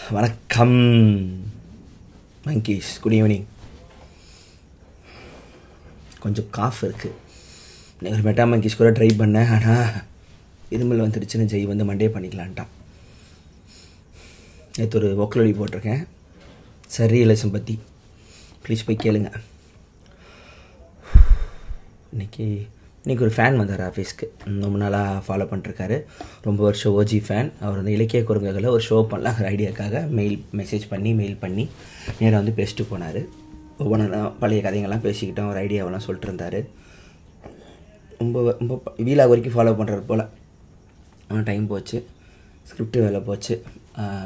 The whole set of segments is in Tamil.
வணக்கம் மங்கீஸ், குட் ஈவினிங். கொஞ்சம் காஃப் இருக்குது. நீங்கள் ஒரு மெட்டா மங்கீஸ் கூட ட்ரை பண்ணேன், ஆனால் இருமல் வந்துடுச்சுன்னு ஜெய் வந்து மண்டே பண்ணிக்கலான்ட்டான். நேற்று ஒரு ஒக்லொலி போட்டிருக்கேன் சரியலசம் பற்றி, ப்ளீஸ் போய் கேளுங்க. இன்றைக்கி ஒரு ஃபேன் வந்தார் ஆஃபீஸ்க்கு. ரொம்ப நாளாக ஃபாலோ பண்ணிட்டுருக்காரு, ரொம்ப வருஷம் ஓஜி ஃபேன். அவர் வந்து இலக்கிய குறுங்குகளை ஒரு ஷோ பண்ணலாங்கிற ஐடியாக்காக மெசேஜ் பண்ணி நேராக வந்து பேசிட்டு போனார். ஒவ்வொன்றா பழைய கதைகள்லாம் பேசிக்கிட்டோம், ஒரு ஐடியாவெல்லாம் சொல்லிட்டு இருந்தார். ரொம்ப வீலாக வரைக்கும் ஃபாலோ பண்ணுறது போல். டைம் போச்சு, ஸ்கிரிப்ட் வேலை போச்சு.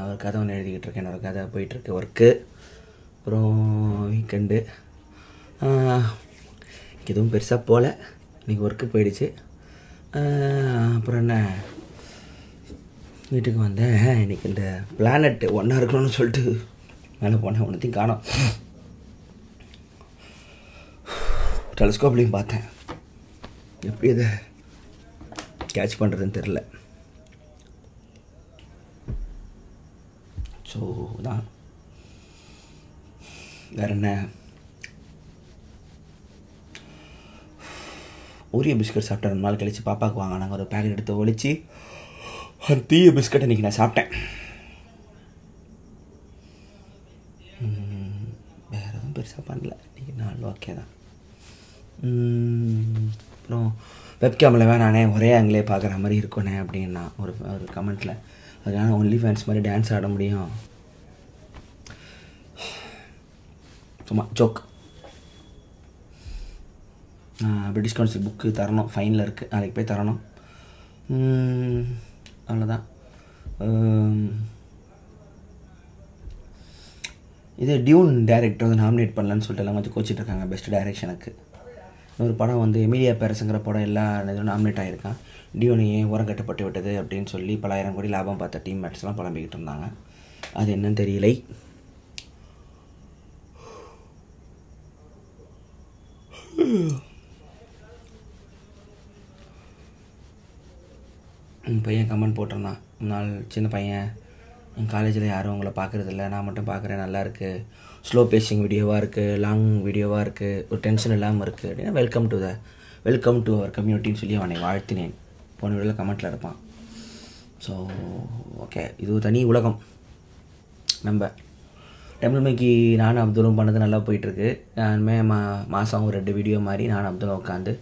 ஒரு கதை ஒன்று எழுதிக்கிட்டு இருக்கேன், ஒரு கதை போயிட்டுருக்கு ஒர்க்கு. அப்புறம் வீக்கெண்டு எதுவும் பெருசாக போகல. இன்றைக்கி ஒர்க்கு போயிடுச்சு. அப்புறம் என்ன, வீட்டுக்கு வந்தேன். இன்றைக்கி இந்த பிளானட் ஒன்றா இருக்கணும்னு சொல்லிட்டு மேலே போனேன், ஒன்றுத்தையும் காணோம். டெலஸ்கோப்லேயும் பார்த்தேன், எப்படி இதை கேட்ச் பண்ணுறதுன்னு தெரில. ஸோ தான் வேறு என்ன, ஓரியோ பிஸ்கட் சாப்பிட்டேன். 2 நாள் கழித்து பாப்பாவுக்கு வாங்கினாங்க ஒரு பேக்கெட் எடுத்து ஒழிச்சு, ஒரு தீய பிஸ்கட் இன்றைக்கி நான் சாப்பிட்டேன். வேறு எதுவும் பெருசாக பண்ணல இன்றைக்கி, நாள் ஓகே தான். அப்புறம் வெப்கேமில் வேணானே ஒரே ஆங்கிலே பார்க்குற மாதிரி இருக்கணே அப்படின்னா ஒரு கமெண்ட்டில், அதனால் ஒன்லி ஃபேன்ஸ் மாதிரி டான்ஸ் ஆட முடியும், சும்மா ஜோக். பிரிட்டிஷ் கவுன்சில் புக்கு தரணும், ஃபைனில் இருக்குது, நாளைக்கு போய் தரணும். அவ்வளோதான். இது டியூன் டைரக்டர் வந்து நாமினேட் பண்ணலான்னு சொல்லிட்டு எல்லாம் கொஞ்சம் கோச்சிட்ருக்காங்க பெஸ்ட் டைரக்ஷனுக்கு. ஒரு படம் வந்து எமிலியா பேரஸுங்கிற படம் எல்லா இதுவும் நாமினேட் ஆகிருக்கான். டியூன் ஏன் உரம் கட்டப்பட்டு விட்டது அப்படின்னு சொல்லி பல ஆயிரம் கோடி லாபம் பார்த்த டீம் மேட்ஸ்லாம் புலம்பிக்கிட்டு இருந்தாங்க. அது என்னன்னு தெரியலை. பையன் கமெண்ட் போட்டிருந்தான், நாள் சின்ன பையன், என் காலேஜில் யாரும் உங்களை பார்க்குறதில்ல, நான் மட்டும் பார்க்குறேன், நல்லாயிருக்கு, ஸ்லோ பேசிங் வீடியோவாக இருக்குது, லாங் வீடியோவாக இருக்குது, ஒரு டென்ஷன் இல்லாமல் இருக்குது அப்படின்னா வெல்கம் டு அவர் கம்யூனிட்டின்னு சொல்லி அவனை வாழ்த்தினேன். போன வீடியோவில் கமெண்ட்டில் இருப்பான். ஸோ ஓகே, இது தனி உலகம். நம்ம டெம்பிள் மேக்கி நானும் அப்துல்லும் பண்ணது நல்லா போயிட்டுருக்கு. நானுமே மாதம் ஒரு 2 வீடியோ மாதிரி நானும் அப்துல்லும் உட்காந்து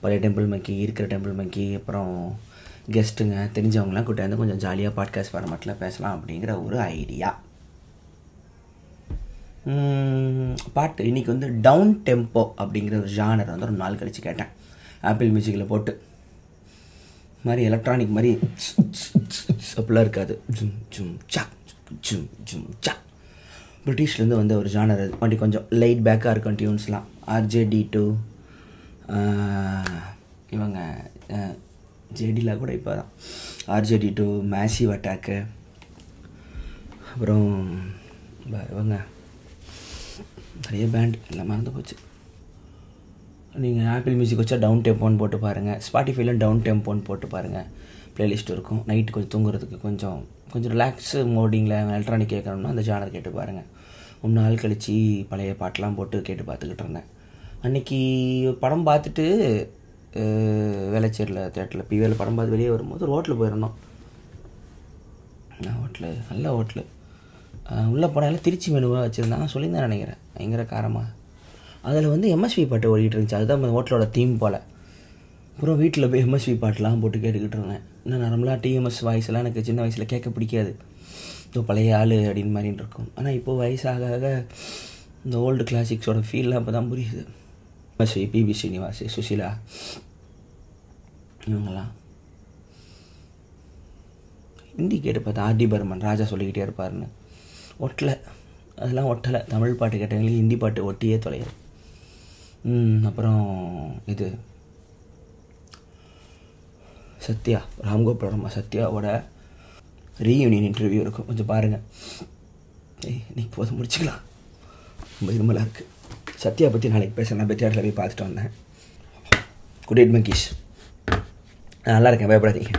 பழைய டெம்பிள் மேக்கி, இருக்கிற டெம்பிள் மேக்கி, அப்புறம் கெஸ்ட்டுங்க தெரிஞ்சவங்களாம் கூட்டாந்து கொஞ்சம் ஜாலியாக பாட்காஸ்ட் ஃபார்மேட்டில் பேசலாம் அப்படிங்கிற ஒரு ஐடியா. பாட்டு இன்றைக்கி வந்து டவுன் டெம்போ அப்படிங்கிற ஒரு ஜானர் வந்து ஒரு நாள் கழித்து கேட்டேன். ஆப்பிள் மியூசிக்கில் போட்டு மாதிரி எலக்ட்ரானிக் மாதிரி அப்படிலாம் இருக்காது, ஜும் ஜும் சா ஜும் ஜும் சா. பிரிட்டிஷ்லேருந்து வந்து ஒரு ஜானர், அப்படி கொஞ்சம் லைட் பேக்காக இருக்கும் டியூன்ஸ்லாம். RJD2 இவங்க ஜேடியில் கூட இப்போ தான் RJD2, மேசிவ் அட்டாக்கு, அப்புறம் இவங்க நிறைய பேண்ட் எல்லாம் மறந்து போச்சு. நீங்கள் ஆப்பிள் மியூசிக் வச்சா டவுன் டெம்போன்னு போட்டு பாருங்கள், ஸ்பாட்டிஃபைல டவுன் டெம்போன்னு போட்டு பாருங்கள், ப்ளேலிஸ்ட் இருக்கும். நைட்டு கொஞ்சம் தூங்குறதுக்கு கொஞ்சம் ரிலாக்ஸு மோடிங்கில் எலக்ட்ரானிக் கேட்கணும்னா அந்த ஜானர் கேட்டு பாருங்கள். 3 நாள் கழித்து பழைய பாட்டெலாம் போட்டு கேட்டு பார்த்துக்கிட்டு இருந்தேன். அன்றைக்கி படம் பார்த்துட்டு வேளச்சேரியில் தேட்டரில் பிவியில் படம் பார்த்து வெளியே வரும்போது ரோட்டில் போயிருந்தோம். நல்ல ஹோட்டலு. உள்ளே போனால் எல்லாம் திருச்சி மெனுவாக வச்சுருந்தாங்க, சொல்லியிருந்தேன் நினைக்கிறேன், பயங்கர காரமாக. அதில் வந்து MSV பாட்டு ஓடிட்டு இருந்துச்சு, அதுதான் அந்த ஹோட்டலோட தீம் போல். அப்புறம் வீட்டில் போய் MSV பாட்டெலாம் போட்டு கேட்டுக்கிட்டு இருந்தேன். இன்னும் நார்மலாக TMS வாய்ஸ் எல்லாம் எனக்கு சின்ன வயசில் கேட்க பிடிக்காது, இப்போ பழைய ஆள் அப்படின்னு மாதிரின்னு இருக்கும். ஆனால் இப்போது வயசாக இந்த ஓல்டு கிளாசிக்ஸோட ஃபீல்லாம் அப்போ தான் புரியுது. MSV, PB ஸ்ரீனிவாஸ், சுஷீலா, இவங்கெல்லாம் ஹிந்தி கேட்டு பார்த்தா RD பர்மன், ராஜா சொல்லிக்கிட்டே இருப்பாருன்னு ஒட்டலை, அதெல்லாம் ஒட்டலை. தமிழ் பாட்டு கேட்டவங்களுக்கு ஹிந்தி பாட்டு ஒட்டியே தொலையாது. அப்புறம் இது சத்யா, ராம்கோபால் சத்யாவோட ரீயூனியன் இன்டர்வியூ இருக்கும், கொஞ்சம் பாருங்கள். இன்னைக்கு போதும், முடிச்சுக்கலாம், ரொம்ப இருமலாக இருக்குது. சத்யா பற்றி நாளைக்கு பேசுகிறேன், நான் பெத்தியாட்டில் போய் பார்த்துட்டு வந்தேன். குட் நைட் மங்கீஸ், நல்லா இருக்கேன், பயப்படாதீங்க.